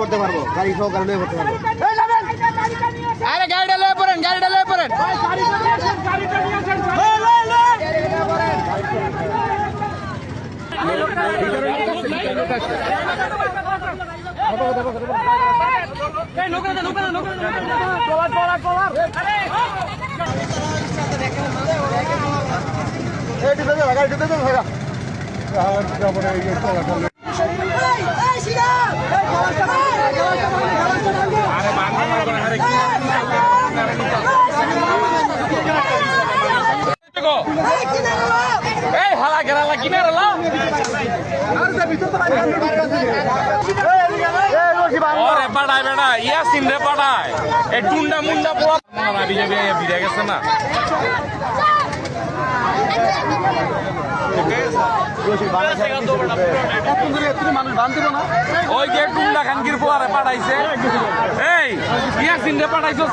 করতে পারবো, গাড়ি সহকারে লয়ে করতে পারবো। আরে গাড়িটা লয়ে পড়েন, গাড়িটা লয়ে পড়েন। এই হালা গেরালা কিনে রালা ওরে পাড়ায় বেড়া ইয়াসিন রে পাড়ায় এই টুন্ডা মুন্ডা পোয়া না বিজেপি বিরে গেছে না ওই যে টুন্ডা খানকির পোয়ারে পাঠাইছে এই ইয়াসিন রে পাঠাইছো